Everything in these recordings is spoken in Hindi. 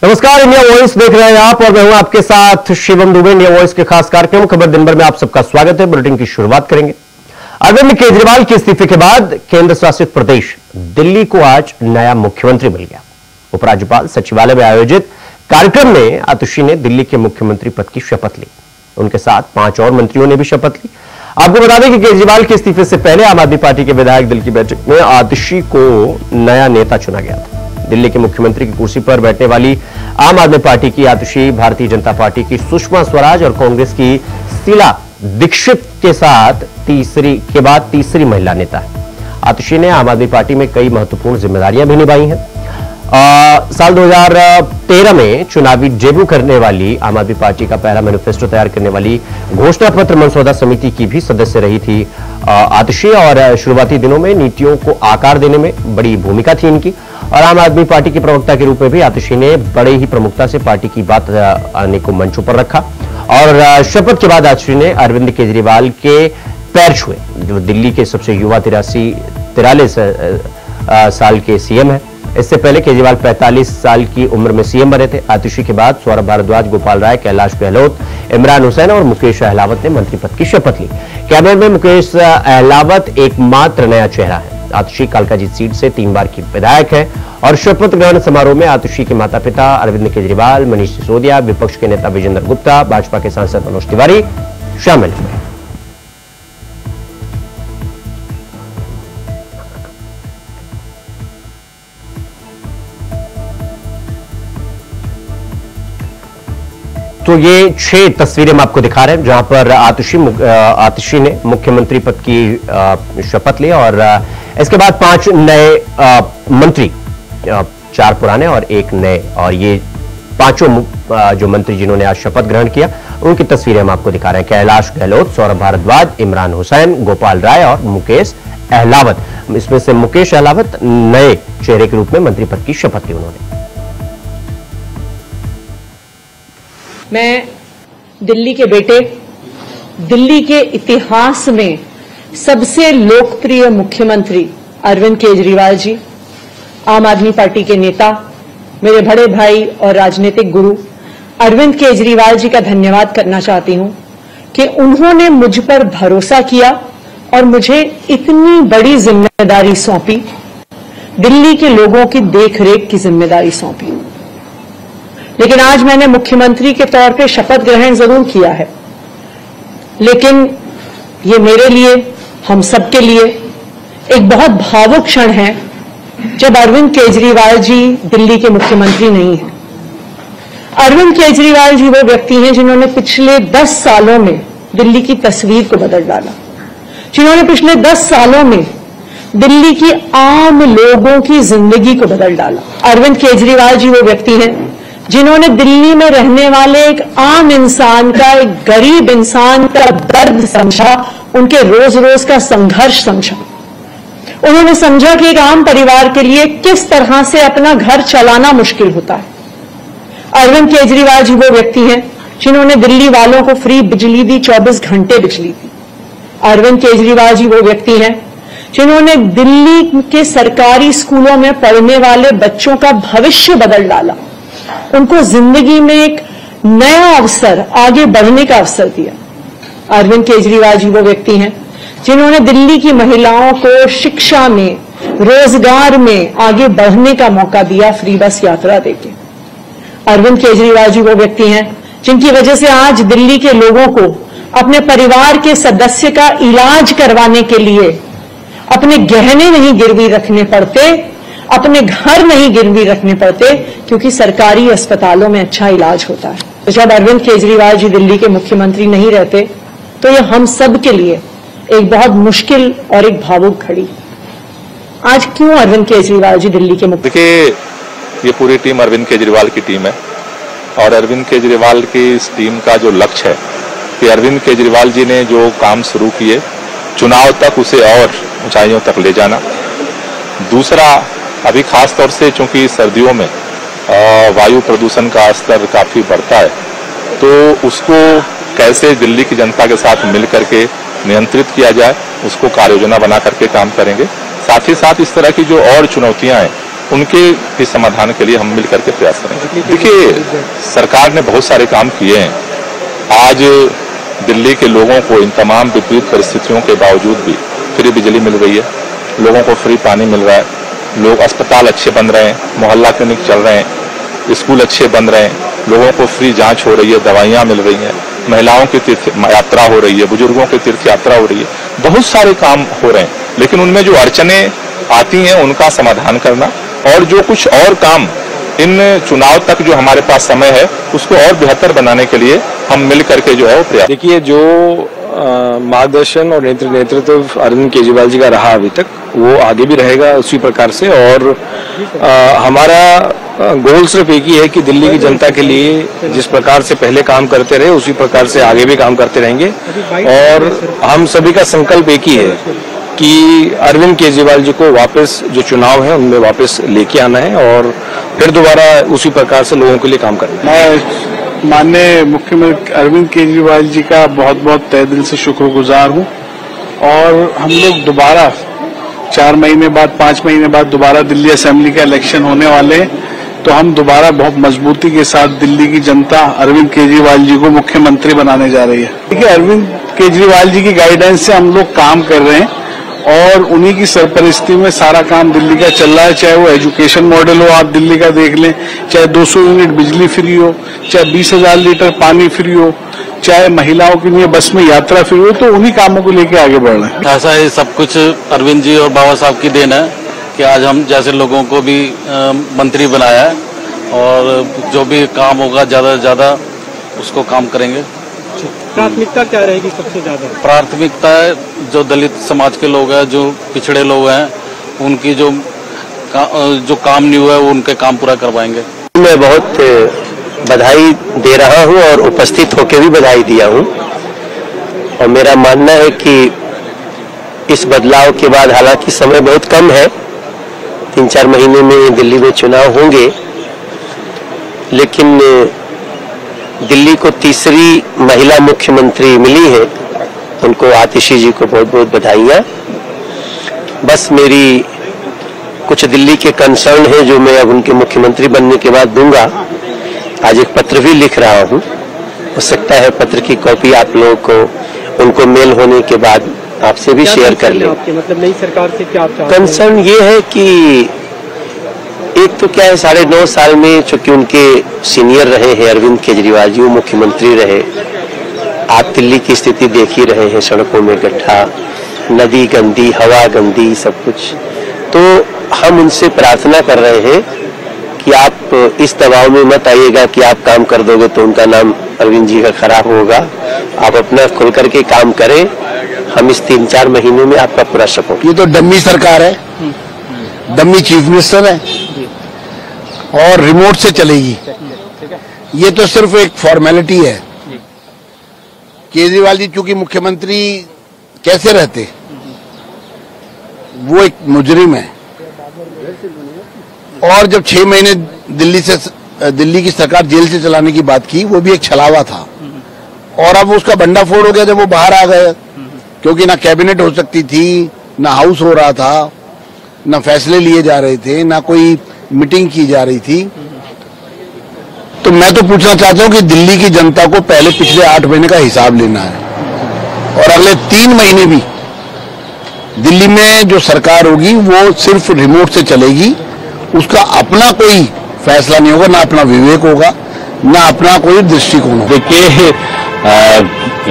नमस्कार, इंडिया वॉइस देख रहे हैं आप और मैं हूं आपके साथ शिवम दुबे। इंडिया वॉइस के खास कार्यक्रम खबर दिन भर में आप सबका स्वागत है। बुलेटिन की शुरुआत करेंगे। अरविंद केजरीवाल के इस्तीफे के बाद केंद्र शासित प्रदेश दिल्ली को आज नया मुख्यमंत्री मिल गया। उपराज्यपाल सचिवालय में आयोजित कार्यक्रम में आतिशी ने दिल्ली के मुख्यमंत्री पद की शपथ ली। उनके साथ 5 और मंत्रियों ने भी शपथ ली। आपको बता दें कि केजरीवाल के इस्तीफे से पहले आम आदमी पार्टी के विधायक दल की बैठक में आतिशी को नया नेता चुना गया था। दिल्ली के मुख्यमंत्री की कुर्सी पर बैठने वाली आम आदमी पार्टी की आतिशी भारतीय जनता पार्टी की सुषमा स्वराज और कांग्रेस की शीला दीक्षित के साथ तीसरी महिला नेता है। आतिशी ने आम आदमी पार्टी में कई महत्वपूर्ण जिम्मेदारियां भी निभाई हैं। साल 2013 में चुनावी डेब्यू करने वाली आम आदमी पार्टी का पहला मैनिफेस्टो तैयार करने वाली घोषणा पत्र मसौदा समिति की भी सदस्य रही थी आतिशी और शुरुआती दिनों में नीतियों को आकार देने में बड़ी भूमिका थी इनकी। और आम आदमी पार्टी के प्रवक्ता के रूप में भी आतिशी ने बड़े ही प्रमुखता से पार्टी की बात आने को मंचों पर रखा। और शपथ के बाद आतिशी ने अरविंद केजरीवाल के पैर छुए, जो दिल्ली के सबसे युवा 43 साल के सीएम है। इससे पहले केजरीवाल 45 साल की उम्र में सीएम बने थे। आतिशी के बाद सौरभ भारद्वाज, गोपाल राय, कैलाश गहलोत, इमरान हुसैन और मुकेश अहलावत ने मंत्री पद की शपथ ली। कैबिनेट में मुकेश अहलावत एकमात्र नया चेहरा है। आतिशी कालकाजी सीट से 3 बार की विधायक है। और शपथ ग्रहण समारोह में आतिशी के माता पिता अरविंद केजरीवाल, मनीष सिसोदिया, विपक्ष के नेता विजेंद्र गुप्ता, भाजपा के सांसद मनोज तिवारी शामिल हुए। तो ये 6 तस्वीरें हम आपको दिखा रहे हैं जहां पर आतिशी ने मुख्यमंत्री पद की शपथ ली और इसके बाद 5 नए मंत्री, 4 पुराने और 1 नए, और ये 5 जो मंत्री जिन्होंने आज शपथ ग्रहण किया उनकी तस्वीरें हम आपको दिखा रहे हैं। कैलाश गहलोत, सौरभ भारद्वाज, इमरान हुसैन, गोपाल राय और मुकेश अहलावत। इसमें से मुकेश अहलावत नए चेहरे के रूप में मंत्री पद की शपथ ली उन्होंने। मैं दिल्ली के बेटे, दिल्ली के इतिहास में सबसे लोकप्रिय मुख्यमंत्री अरविंद केजरीवाल जी, आम आदमी पार्टी के नेता, मेरे बड़े भाई और राजनीतिक गुरु अरविंद केजरीवाल जी का धन्यवाद करना चाहती हूं कि उन्होंने मुझ पर भरोसा किया और मुझे इतनी बड़ी जिम्मेदारी सौंपी, दिल्ली के लोगों की देखरेख की जिम्मेदारी सौंपी। लेकिन आज मैंने मुख्यमंत्री के तौर पे शपथ ग्रहण जरूर किया है, लेकिन ये मेरे लिए, हम सबके लिए एक बहुत भावुक क्षण है जब अरविंद केजरीवाल जी दिल्ली के मुख्यमंत्री नहीं हैं। अरविंद केजरीवाल जी वो व्यक्ति हैं जिन्होंने पिछले 10 सालों में दिल्ली की तस्वीर को बदल डाला, जिन्होंने पिछले 10 सालों में दिल्ली की आम लोगों की जिंदगी को बदल डाला। अरविंद केजरीवाल जी वो व्यक्ति हैं जिन्होंने दिल्ली में रहने वाले एक आम इंसान का, एक गरीब इंसान का दर्द समझा, उनके रोज रोज का संघर्ष समझा। उन्होंने समझा कि एक आम परिवार के लिए किस तरह से अपना घर चलाना मुश्किल होता है। अरविंद केजरीवाल जी वो व्यक्ति हैं जिन्होंने दिल्ली वालों को फ्री बिजली दी, 24 घंटे बिजली दी। अरविंद केजरीवाल जी वो व्यक्ति हैं जिन्होंने दिल्ली के सरकारी स्कूलों में पढ़ने वाले बच्चों का भविष्य बदल डाला, उनको जिंदगी में एक नया अवसर, आगे बढ़ने का अवसर दिया। अरविंद केजरीवाल जी वो व्यक्ति हैं जिन्होंने दिल्ली की महिलाओं को शिक्षा में, रोजगार में आगे बढ़ने का मौका दिया, फ्री बस यात्रा देके। अरविंद केजरीवाल जी वो व्यक्ति हैं जिनकी वजह से आज दिल्ली के लोगों को अपने परिवार के सदस्य का इलाज करवाने के लिए अपने गहने नहीं गिरवी रखने पड़ते, अपने घर नहीं गिरवी रखने पड़ते, क्योंकि सरकारी अस्पतालों में अच्छा इलाज होता है। तो जब अरविंद केजरीवाल जी दिल्ली के मुख्यमंत्री नहीं रहते तो ये हम सब के लिए एक बहुत मुश्किल और एक भावुक घड़ी। आज क्यों अरविंद केजरीवाल जी दिल्ली के मुख्यमंत्री? देखिए, ये पूरी टीम अरविंद केजरीवाल की टीम है और अरविंद केजरीवाल की इस टीम का जो लक्ष्य है कि अरविंद केजरीवाल जी ने जो काम शुरू किए, चुनाव तक उसे और ऊंचाइयों तक ले जाना। दूसरा, अभी खास तौर से चूंकि सर्दियों में वायु प्रदूषण का स्तर काफी बढ़ता है, तो उसको कैसे दिल्ली की जनता के साथ मिल करके नियंत्रित किया जाए, उसको कार्य योजना बना करके काम करेंगे। साथ ही साथ इस तरह की जो और चुनौतियां हैं उनके भी समाधान के लिए हम मिल करके प्रयास करेंगे। देखिए, सरकार ने बहुत सारे काम किए हैं। आज दिल्ली के लोगों को इन तमाम विपरीत परिस्थितियों के बावजूद भी फ्री बिजली मिल रही है, लोगों को फ्री पानी मिल रहा है, लोग अस्पताल अच्छे बन रहे हैं, मोहल्ला क्लिनिक चल रहे हैं, स्कूल अच्छे बन रहे हैं, लोगों को फ्री जांच हो रही है, दवाइयां मिल रही हैं, महिलाओं की तीर्थ यात्रा हो रही है, बुजुर्गों की तीर्थ यात्रा हो रही है, बहुत सारे काम हो रहे हैं। लेकिन उनमें जो अड़चनें आती हैं उनका समाधान करना और जो कुछ और काम इन चुनाव तक जो हमारे पास समय है उसको और बेहतर बनाने के लिए हम मिल करके जो है वो प्रयास। देखिए, जो मार्गदर्शन और नेतृत्व अरविंद केजरीवाल जी का रहा अभी तक, वो आगे भी रहेगा उसी प्रकार से। और हमारा गोल सिर्फ एक ही है कि दिल्ली की जनता के लिए जिस प्रकार से पहले काम करते रहे उसी प्रकार से आगे भी काम करते रहेंगे। और हम सभी का संकल्प एक ही है कि अरविंद केजरीवाल जी को वापस जो चुनाव है उनमें वापस लेके आना है और फिर दोबारा उसी प्रकार से लोगों के लिए काम करना है। मैं माननीय मुख्यमंत्री अरविंद केजरीवाल जी का बहुत बहुत तहे दिल से शुक्रगुजार हूं और हम लोग दोबारा 4 महीने बाद 5 महीने बाद दोबारा दिल्ली असेंबली का इलेक्शन होने वाले हैं, तो हम दोबारा बहुत मजबूती के साथ दिल्ली की जनता अरविंद केजरीवाल जी को मुख्यमंत्री बनाने जा रही है। देखिए, अरविंद केजरीवाल जी की गाइडेंस से हम लोग काम कर रहे हैं और उन्हीं की सरपरस्ती में सारा काम दिल्ली का चल रहा है। चाहे वो एजुकेशन मॉडल हो, आप दिल्ली का देख लें, चाहे 200 यूनिट बिजली फ्री हो, चाहे 20,000 लीटर पानी फ्री हो, चाहे महिलाओं के लिए बस में यात्रा फ्री हो, तो उन्हीं कामों को लेके आगे बढ़ रहे हैं। ऐसा है, सब कुछ अरविंद जी और बाबा साहब की देन है कि आज हम जैसे लोगों को भी मंत्री बनाया है और जो भी काम होगा ज्यादा से ज्यादा उसको काम करेंगे। प्राथमिकता क्या रहेगी सबसे ज्यादा? प्राथमिकता है जो दलित समाज के लोग हैं, जो पिछड़े लोग हैं, उनकी जो काम नहीं हुआ है वो उनके काम पूरा करवाएंगे। मैं बहुत बधाई दे रहा हूं और उपस्थित होकर भी बधाई दिया हूं और मेरा मानना है कि इस बदलाव के बाद, हालांकि समय बहुत कम है, 3-4 महीने में दिल्ली में चुनाव होंगे, लेकिन दिल्ली को तीसरी महिला मुख्यमंत्री मिली है, उनको आतिशी जी को बहुत बहुत बधाइयां। बस मेरी कुछ दिल्ली के कंसर्न है जो मैं अब उनके मुख्यमंत्री बनने के बाद दूंगा। आज एक पत्र भी लिख रहा हूं, हो सकता है पत्र की कॉपी आप लोगों को उनको मेल होने के बाद आपसे भी शेयर कर लें। मतलब नई सरकार से क्या कंसर्न ये है कि एक तो क्या है, 9.5 साल में चूंकि उनके सीनियर रहे हैं अरविंद केजरीवाल जी, वो मुख्यमंत्री रहे, आप दिल्ली की स्थिति देख ही रहे हैं, सड़कों में गड्ढा, नदी गंदी, हवा गंदी, सब कुछ। तो हम उनसे प्रार्थना कर रहे हैं कि आप इस दबाव में मत आइएगा कि आप काम कर दोगे तो उनका नाम अरविंद जी का खराब होगा। आप अपना खुल करके काम करें, हम इस 3-4 महीने में आपका पूरा सपोर्ट। ये तो डम्मी सरकार है, डम्मी चीफ मिनिस्टर है और रिमोट से चलेगी। ये तो सिर्फ एक फॉर्मेलिटी है। केजरीवाल जी चूंकि मुख्यमंत्री कैसे रहते, वो एक मुजरिम है और जब 6 महीने दिल्ली की सरकार जेल से चलाने की बात की, वो भी एक छलावा था और अब उसका भंडाफोड़ हो गया जब वो बाहर आ गए, क्योंकि ना कैबिनेट हो सकती थी, ना हाउस हो रहा था, ना फैसले लिए जा रहे थे, ना कोई मीटिंग की जा रही थी। तो मैं तो पूछना चाहता हूं कि दिल्ली की जनता को पहले पिछले 8 महीने का हिसाब लेना है और अगले 3 महीने भी दिल्ली में जो सरकार होगी वो सिर्फ रिमोट से चलेगी। उसका अपना कोई फैसला नहीं होगा, ना अपना विवेक होगा, ना अपना कोई दृष्टिकोण होगा। देखिए,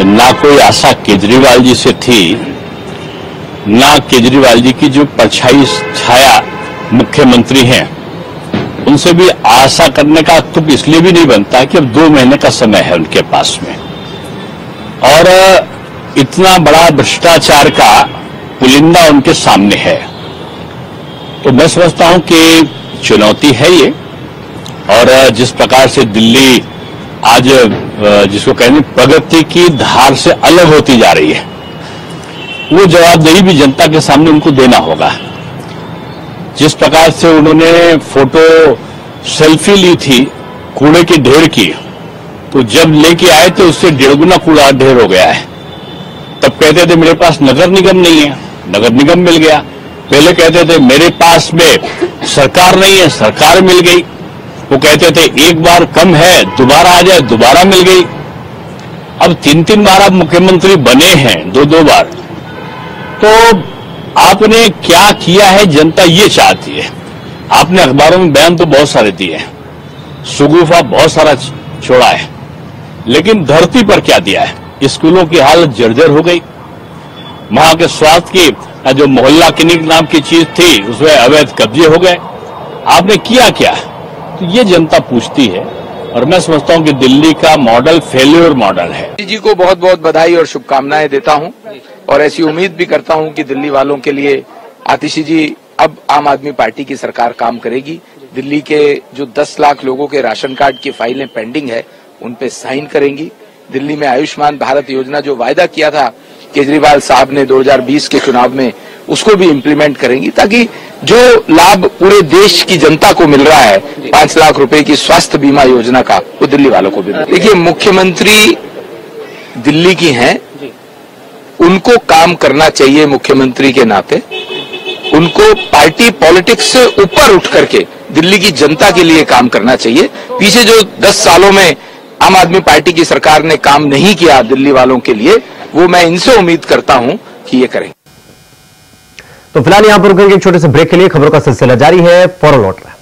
ना कोई आशा केजरीवाल जी से थी, ना केजरीवाल जी की जो परछाई छाया मुख्यमंत्री हैं, उनसे भी आशा करने का तुक इसलिए भी नहीं बनता कि अब 2 महीने का समय है उनके पास में और इतना बड़ा भ्रष्टाचार का पुलिंदा उनके सामने है। तो मैं समझता हूं कि चुनौती है ये और जिस प्रकार से दिल्ली आज जिसको कहने प्रगति की धार से अलग होती जा रही है, वो जवाबदेही भी जनता के सामने उनको देना होगा। जिस प्रकार से उन्होंने फोटो सेल्फी ली थी कूड़े के ढेर की, तो जब लेके आए तो उससे 1.5 गुना कूड़ा ढेर हो गया है। तब कहते थे मेरे पास नगर निगम नहीं है, नगर निगम मिल गया। पहले कहते थे मेरे पास में सरकार नहीं है, सरकार मिल गई। वो कहते थे एक बार कम है, दोबारा आ जाए, दोबारा मिल गई। अब 3-3 बार आप मुख्यमंत्री बने हैं, 2-2 बार, तो आपने क्या किया है जनता ये चाहती है। आपने अखबारों में बयान तो बहुत सारे दिए हैं, सुगुफा बहुत सारा छोड़ा है, लेकिन धरती पर क्या दिया है? स्कूलों की हालत जर्जर हो गई। वहां के स्वास्थ्य की जो मोहल्ला क्लिनिक नाम की चीज थी उसमें अवैध कब्जे हो गए। आपने किया क्या? तो ये जनता पूछती है और मैं समझता हूं कि दिल्ली का मॉडल फेल्योर मॉडल है। जी को बहुत बहुत बधाई और शुभकामनाएं देता हूं और ऐसी उम्मीद भी करता हूं कि दिल्ली वालों के लिए आतिशी जी अब आम आदमी पार्टी की सरकार काम करेगी। दिल्ली के जो 10 लाख लोगों के राशन कार्ड की फाइलें पेंडिंग है उन पे साइन करेंगी। दिल्ली में आयुष्मान भारत योजना जो वायदा किया था केजरीवाल साहब ने 2020 के चुनाव में, उसको भी इम्प्लीमेंट करेंगी ताकि जो लाभ पूरे देश की जनता को मिल रहा है 5 लाख रुपए की स्वास्थ्य बीमा योजना का, वो दिल्ली वालों को भी मिले। देखिए, मुख्यमंत्री दिल्ली की हैं, उनको काम करना चाहिए मुख्यमंत्री के नाते। उनको पार्टी पॉलिटिक्स से ऊपर उठ करके दिल्ली की जनता के लिए काम करना चाहिए। पीछे जो 10 सालों में आम आदमी पार्टी की सरकार ने काम नहीं किया दिल्ली वालों के लिए, वो मैं इनसे उम्मीद करता हूं कि ये करें। तो फिलहाल यहां पर रुकेंगे एक छोटे से ब्रेक के लिए। खबरों का सिलसिला जारी है, फौरन लौट रहा है।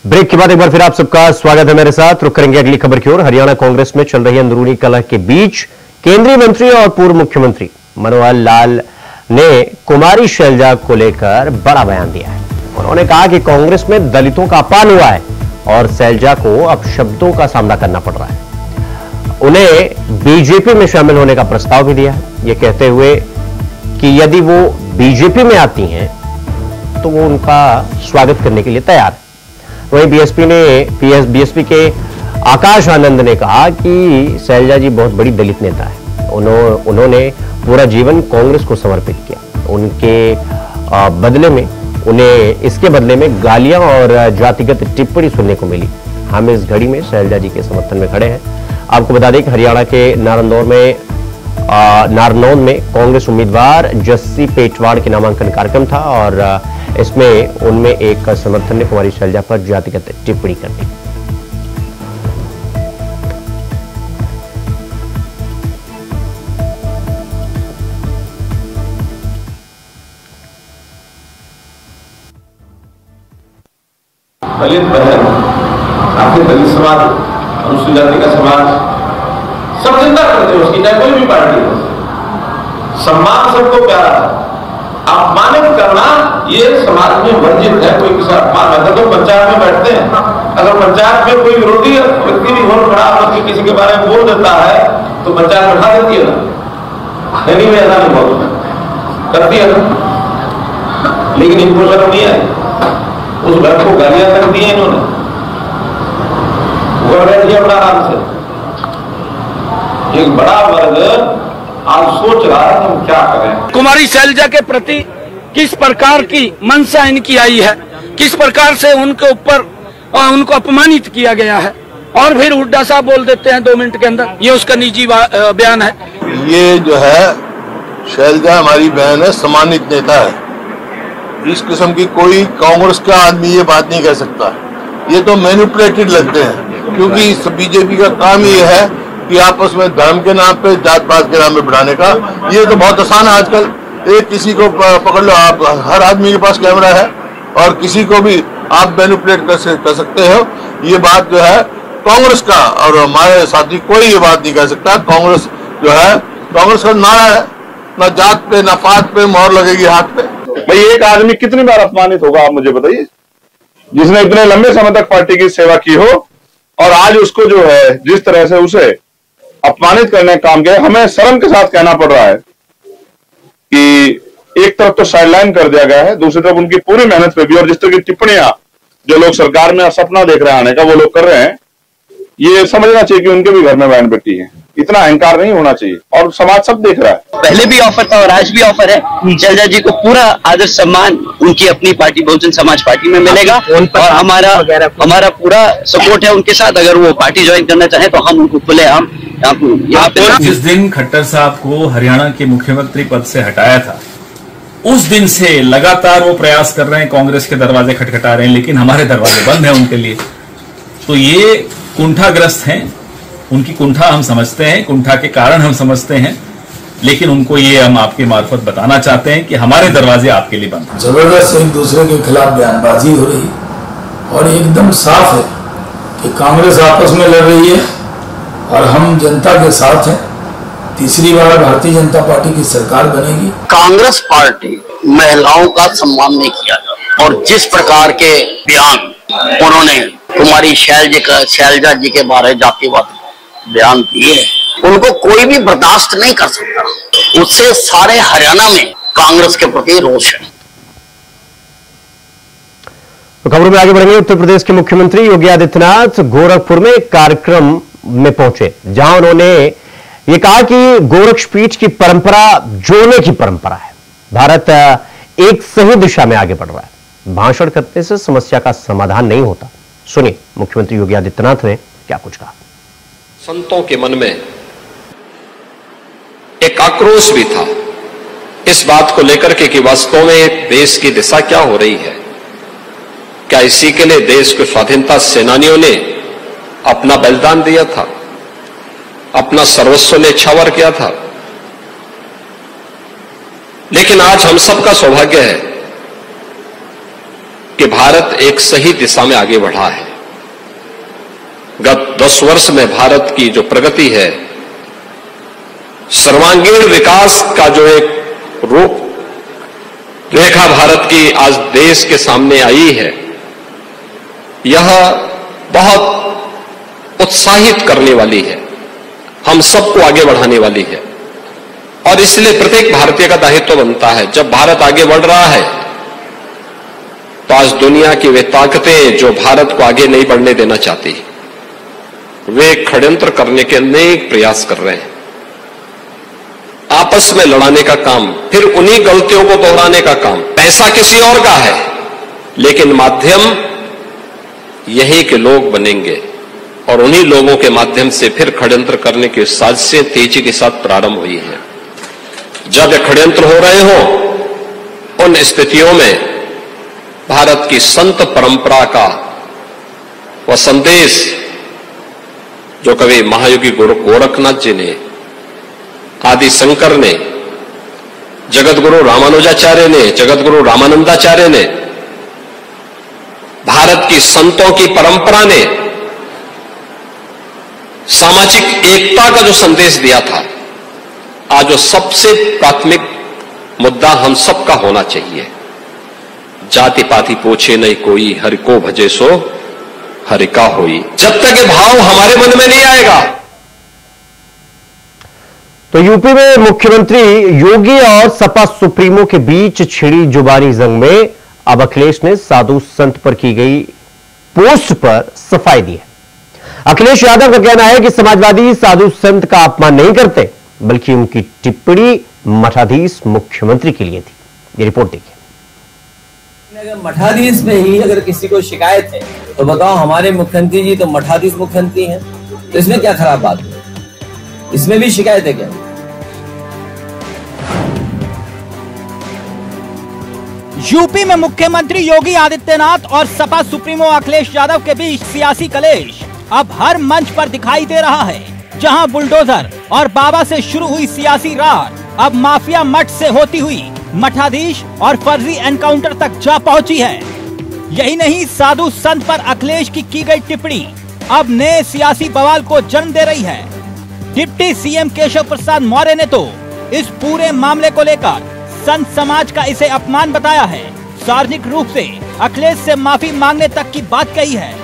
ब्रेक के बाद एक बार फिर आप सबका स्वागत है मेरे साथ। रुक करेंगे अगली खबर की ओर। हरियाणा कांग्रेस में चल रही अंदरूनी कलह के बीच केंद्रीय मंत्री और पूर्व मुख्यमंत्री मनोहर लाल ने कुमारी शैलजा को लेकर बड़ा बयान दिया है। उन्होंने कहा कि कांग्रेस में दलितों का अपमान हुआ है और शैलजा को अब शब्दों का सामना करना पड़ रहा है। उन्हें बीजेपी में शामिल होने का प्रस्ताव भी दिया है, ये कहते हुए कि यदि वो बीजेपी में आती हैं तो वो उनका स्वागत करने के लिए तैयार है। वहीं बीएसपी के आकाश आनंद ने कहा कि शैलजा जी बहुत बड़ी दलित नेता है। उन्होंने पूरा जीवन कांग्रेस को समर्पित किया। उनके बदले में उन्हें इसके बदले में गालियां और जातिगत टिप्पणी सुनने को मिली। हम इस घड़ी में शैलजा जी के समर्थन में खड़े हैं। आपको बता दें कि हरियाणा के नारनौंद में कांग्रेस उम्मीदवार जस्सी पेटवाड़ के नामांकन कार्यक्रम था और इसमें उनमें एक समर्थन ने कुमारी शैलजा पर जातिगत टिप्पणी कर दी। दलित बहन, आपके दलित समाज, अनुसूचित जाति का समाज सब चिंता करते हैं उसकी, चाहे कोई भी पार्टी हो। सम्मान सबको प्यारा है, अपमानित करना ये समाज में वर्जित है। कोई किसी अपमान रहता तो पंचायत में बैठते हैं, अगर पंचायत में कोई विरोधी व्यक्ति भी होड़ खड़ा होकर किसी के बारे में बोल देता है तो पंचायत बैठा देती है ना, नहीं में ऐसा नहीं बहुत करती है ना। लेकिन इनको शर्म नहीं आई, उस घर को गालियां तक दी इन्होंने, वो बैठिए अपना आराम से। एक बड़ा वर्ग आज सोच रहा है हम क्या करें। कुमारी शैलजा के प्रति किस प्रकार की मंशा इनकी आई है, किस प्रकार से उनके ऊपर उनको अपमानित किया गया है और फिर उल्टा सा बोल देते हैं 2 मिनट के अंदर। ये उसका निजी बयान है। ये जो है शैलजा हमारी बहन है, सम्मानित नेता है। इस किस्म की कोई कांग्रेस का आदमी ये बात नहीं कह सकता। ये तो मैनिपुलेटेड लगते हैं, क्योंकि बीजेपी का काम ये है कि आपस में धर्म के नाम पे, जात पात के नाम पे बढ़ाने का। ये तो बहुत आसान है आजकल। एक किसी को पकड़ लो, आप हर आदमी के पास कैमरा है और किसी को भी आप मैनिपुलेट कर सकते हो। ये बात जो है कांग्रेस का, और हमारे साथी कोई ये बात नहीं कह सकता। कांग्रेस जो है, कांग्रेस का नारा है, ना जात पे ना पात पे मोहर लगेगी हाथ पे। भाई एक आदमी कितनी बार अपमानित होगा, आप मुझे बताइए, जिसने इतने लंबे समय तक पार्टी की सेवा की हो और आज उसको जो है जिस तरह से उसे अपमानित करने का काम किया। हमें शर्म के साथ कहना पड़ रहा है कि एक तरफ तो साइडलाइन कर दिया गया है, दूसरी तरफ उनकी पूरी मेहनत पे भी, और जिस तरह की टिप्पणियां जो लोग सरकार में सपना देख रहे हैं आने का वो लोग कर रहे हैं, ये समझना चाहिए कि उनके भी घर में बहन बेटी है। इतना अहंकार नहीं होना चाहिए और समाज सब देख रहा है। पहले भी ऑफर था और आज भी ऑफर है। शैलजा जी को पूरा आदर सम्मान उनकी अपनी पार्टी बहुजन समाज पार्टी में मिलेगा और हमारा पूरा सपोर्ट है उनके साथ। अगर वो पार्टी ज्वाइन करना चाहे तो हम उनको खुलेआम यहाँ पे। जिस दिन खट्टर साहब को हरियाणा के मुख्यमंत्री पद से हटाया था उस दिन से लगातार वो प्रयास कर रहे हैं, कांग्रेस के दरवाजे खटखटा रहे हैं, लेकिन हमारे दरवाजे बंद हैं उनके लिए। तो ये कुंठाग्रस्त हैं, उनकी कुंठा हम समझते हैं, कुंठा के कारण हम समझते हैं, लेकिन उनको ये हम आपके मार्फत बताना चाहते हैं कि हमारे दरवाजे आपके लिए बंद हैं। जबरदस्त एक दूसरे के खिलाफ बयानबाजी हो रही और एकदम साफ है कि कांग्रेस आपस में लड़ रही है और हम जनता के साथ हैं। तीसरी बार भारतीय जनता पार्टी की सरकार बनेगी। कांग्रेस पार्टी महिलाओं का सम्मान नहीं किया और जिस प्रकार के बयान उन्होंने कुमारी शैलजा जी के बारे जातिवाद बयान दिए, उनको कोई भी बर्दाश्त नहीं कर सकता। उससे सारे हरियाणा में कांग्रेस के प्रति रोष है। तो खबरों में आगे बढ़ेंगे। उत्तर प्रदेश के मुख्यमंत्री योगी आदित्यनाथ गोरखपुर में एक कार्यक्रम में पहुंचे, जहां उन्होंने ये कहा कि गोरक्षपीठ की परंपरा जोड़ने की परंपरा है। भारत एक सही दिशा में आगे बढ़ रहा है। भाषण करने से समस्या का समाधान नहीं होता। सुनिए मुख्यमंत्री योगी आदित्यनाथ ने क्या कुछ कहा। संतों के मन में एक आक्रोश भी था इस बात को लेकर के कि वास्तव में देश की दिशा क्या हो रही है। क्या इसी के लिए देश के स्वाधीनता सेनानियों ने अपना बलिदान दिया था, अपना सर्वस्व न्यौछावर किया था। लेकिन आज हम सबका सौभाग्य है कि भारत एक सही दिशा में आगे बढ़ा है। गत 10 वर्ष में भारत की जो प्रगति है, सर्वांगीण विकास का जो एक रूप रेखा भारत की आज देश के सामने आई है, यह बहुत उत्साहित करने वाली है, हम सबको आगे बढ़ाने वाली है। और इसलिए प्रत्येक भारतीय का दायित्व बनता है, जब भारत आगे बढ़ रहा है तो आज दुनिया की वे ताकतें जो भारत को आगे नहीं बढ़ने देना चाहती, वे षड्यंत्र करने के अनेक प्रयास कर रहे हैं। आपस में लड़ाने का काम, फिर उन्हीं गलतियों को दोहराने का काम। पैसा किसी और का है, लेकिन माध्यम यही के लोग बनेंगे और उन्हीं लोगों के माध्यम से फिर षड्यंत्र करने की साजिशें तेजी के साथ प्रारंभ हुई हैं। जब ये षड्यंत्र हो रहे हो, उन स्थितियों में भारत की संत परंपरा का वह संदेश जो कवि महायोगी गोरखनाथ जी ने, आदि शंकर ने, जगतगुरु रामानुजाचार्य ने, जगतगुरु रामानंदाचार्य ने, भारत की संतों की परंपरा ने सामाजिक एकता का जो संदेश दिया था, आज जो सबसे प्राथमिक मुद्दा हम सबका होना चाहिए। जाति पाति पूछे नहीं कोई, हरि को भजे सो हरि का होई। जब तक ये भाव हमारे मन में नहीं आएगा। तो यूपी में मुख्यमंत्री योगी और सपा सुप्रीमो के बीच छिड़ी जुबानी जंग में अब अखिलेश ने साधु संत पर की गई पोस्ट पर सफाई दी है। अखिलेश यादव का कहना है कि समाजवादी साधु संत का अपमान नहीं करते, बल्कि उनकी टिप्पणी मठाधीश मुख्यमंत्री के लिए थी। ये रिपोर्ट देखिए। अगर मठाधीश में ही अगर किसी को शिकायत है तो बताओ, हमारे मुख्यमंत्री जी तो मठाधीश मुख्यमंत्री हैं, तो इसमें क्या खराब बात है? इसमें भी शिकायत है क्या? यूपी में मुख्यमंत्री योगी आदित्यनाथ और सपा सुप्रीमो अखिलेश यादव के बीच सियासी कलेश अब हर मंच पर दिखाई दे रहा है। जहां बुलडोजर और बाबा से शुरू हुई सियासी रार अब माफिया मठ से होती हुई मठाधीश और फर्जी एनकाउंटर तक जा पहुंची है। यही नहीं, साधु संत पर अखिलेश की गई टिप्पणी अब नए सियासी बवाल को जन्म दे रही है। डिप्टी सीएम केशव प्रसाद मौर्य ने तो इस पूरे मामले को लेकर संत समाज का इसे अपमान बताया है। सार्वजनिक रूप से अखिलेश से माफी मांगने तक की बात कही है।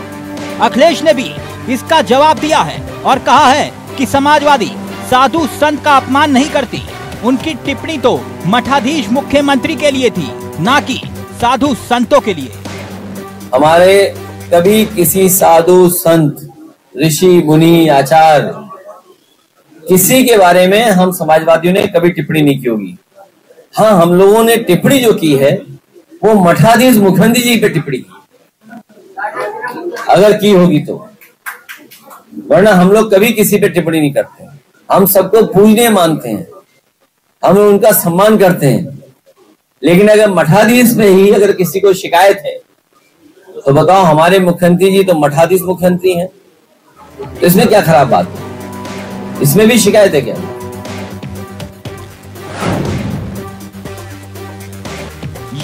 अखिलेश ने भी इसका जवाब दिया है और कहा है कि समाजवादी साधु संत का अपमान नहीं करती, उनकी टिप्पणी तो मठाधीश मुख्यमंत्री के लिए थी, ना कि साधु संतों के लिए। हमारे कभी किसी साधु संत ऋषि मुनि आचार्य किसी के बारे में हम समाजवादियों ने कभी टिप्पणी नहीं की होगी। हाँ, हम लोगों ने टिप्पणी जो की है वो मठाधीश मुख्यमंत्री जी पे टिप्पणी की, अगर की होगी तो, वरना हम लोग कभी किसी पे टिप्पणी नहीं करते। हम सबको पूजनीय मानते हैं, हम उनका सम्मान करते हैं, लेकिन अगर मठाधीश में ही अगर किसी को शिकायत है तो बताओ, हमारे मुख्यमंत्री जी तो मठाधीश मुख्यमंत्री हैं, तो इसमें क्या खराब बात है? इसमें भी शिकायत है क्या?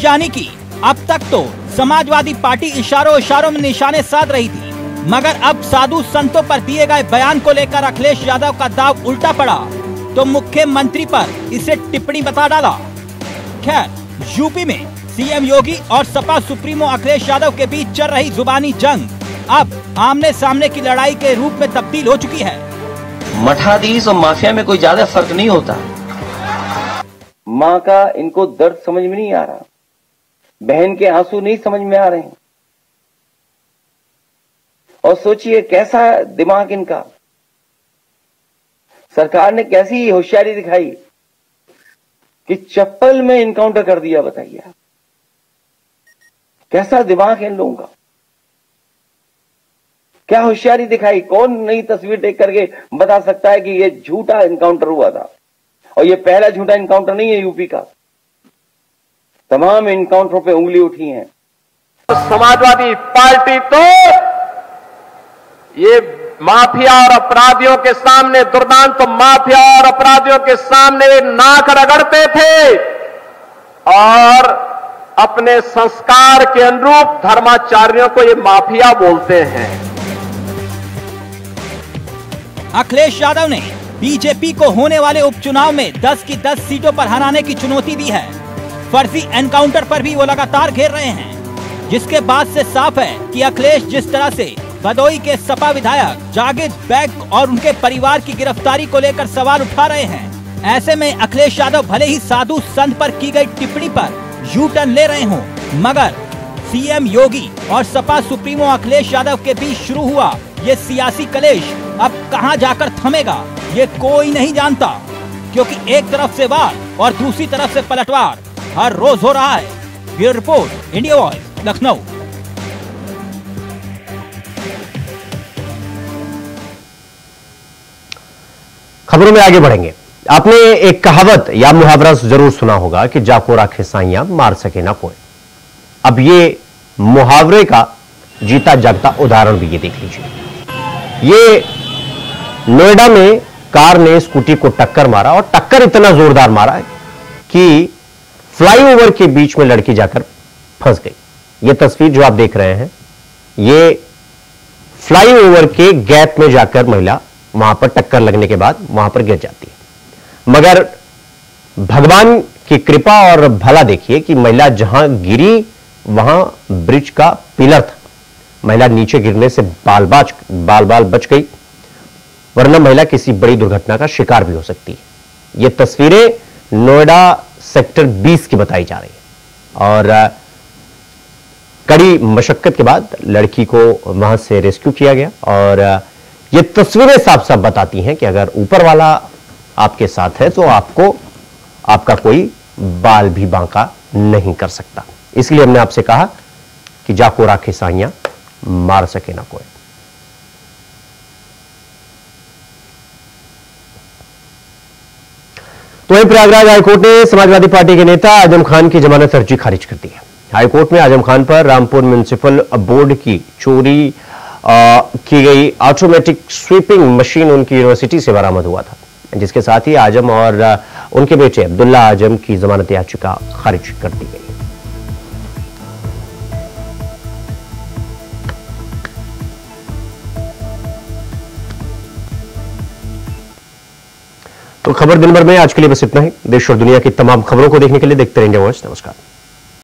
यानी कि अब तक तो समाजवादी पार्टी इशारों में निशाने साध रही थी, मगर अब साधु संतों पर दिए गए बयान को लेकर अखिलेश यादव का दाव उल्टा पड़ा तो मुख्यमंत्री पर इसे टिप्पणी बता डाला। खैर, यूपी में सीएम योगी और सपा सुप्रीमो अखिलेश यादव के बीच चल रही जुबानी जंग अब आमने सामने की लड़ाई के रूप में तब्दील हो चुकी है। मठाधीश और माफिया में कोई ज्यादा फर्क नहीं होता। माँ का इनको दर्द समझ में नहीं आ रहा, बहन के आंसू नहीं समझ में आ रहे हैं, और सोचिए कैसा दिमाग इनका। सरकार ने कैसी होशियारी दिखाई कि चप्पल में इनकाउंटर कर दिया। बताइए आप, कैसा दिमाग है इन लोगों का, क्या होशियारी दिखाई। कौन नई तस्वीर देख करके बता सकता है कि ये झूठा इनकाउंटर हुआ था? और ये पहला झूठा इनकाउंटर नहीं है यूपी का, तमाम इनकाउंटरों पे उंगली उठी है। समाजवादी पार्टी तो ये माफिया और अपराधियों के सामने, दुर्दांत तो माफिया और अपराधियों के सामने नाक रगड़ते थे और अपने संस्कार के अनुरूप धर्माचार्यों को ये माफिया बोलते हैं। अखिलेश यादव ने बीजेपी को होने वाले उपचुनाव में 10 की 10 सीटों पर हराने की चुनौती दी है। फर्जी एनकाउंटर पर भी वो लगातार घेर रहे हैं, जिसके बाद से साफ है कि अखिलेश जिस तरह से भदोई के सपा विधायक जागिद बेग और उनके परिवार की गिरफ्तारी को लेकर सवाल उठा रहे हैं, ऐसे में अखिलेश यादव भले ही साधु संत पर की गई टिप्पणी पर यू टर्न ले रहे हों, मगर सीएम योगी और सपा सुप्रीमो अखिलेश यादव के बीच शुरू हुआ ये सियासी कलेश अब कहां जाकर थमेगा ये कोई नहीं जानता, क्योंकि एक तरफ से वार और दूसरी तरफ से पलटवार हर रोज हो रहा है। Bureau report, India voice, Lucknow. खबरों में आगे बढ़ेंगे। आपने एक कहावत या मुहावरा जरूर सुना होगा कि जाकोरा खिसाइयां मार सके ना कोई। अब ये मुहावरे का जीता जागता उदाहरण भी ये देख लीजिए। ये नोएडा में कार ने स्कूटी को टक्कर मारा और टक्कर इतना जोरदार मारा कि फ्लाईओवर के बीच में लड़की जाकर फंस गई। ये तस्वीर जो आप देख रहे हैं, ये फ्लाईओवर के गैप में जाकर महिला वहां पर टक्कर लगने के बाद वहां पर गिर जाती है। मगर भगवान की कृपा और भला देखिए कि महिला जहां गिरी वहां ब्रिज का पिलर था। महिला नीचे गिरने से बाल बाल बच गई, वरना महिला किसी बड़ी दुर्घटना का शिकार भी हो सकती है। ये तस्वीरें नोएडा सेक्टर 20 की बताई जा रही है और कड़ी मशक्कत के बाद लड़की को वहां से रेस्क्यू किया गया। और ये तस्वीरें साफ साफ बताती हैं कि अगर ऊपर वाला आपके साथ है तो आपको आपका कोई बाल भी बांका नहीं कर सकता। इसलिए हमने आपसे कहा कि जाकोरा खिसाइयां मार सके ना कोई। तो वहीं प्रयागराज हाईकोर्ट ने समाजवादी पार्टी के नेता आजम खान की जमानत अर्जी खारिज कर दी है। हाईकोर्ट में आजम खान पर रामपुर म्युनिसिपल बोर्ड की चोरी की गई ऑटोमेटिक स्वीपिंग मशीन उनकी यूनिवर्सिटी से बरामद हुआ था, जिसके साथ ही आजम और उनके बेटे अब्दुल्ला आजम की जमानत याचिका खारिज कर दी गई। तो खबर दिन भर में आज के लिए बस इतना ही। देश और दुनिया की तमाम खबरों को देखने के लिए देखते रहिए इंडिया वॉइस। नमस्कार।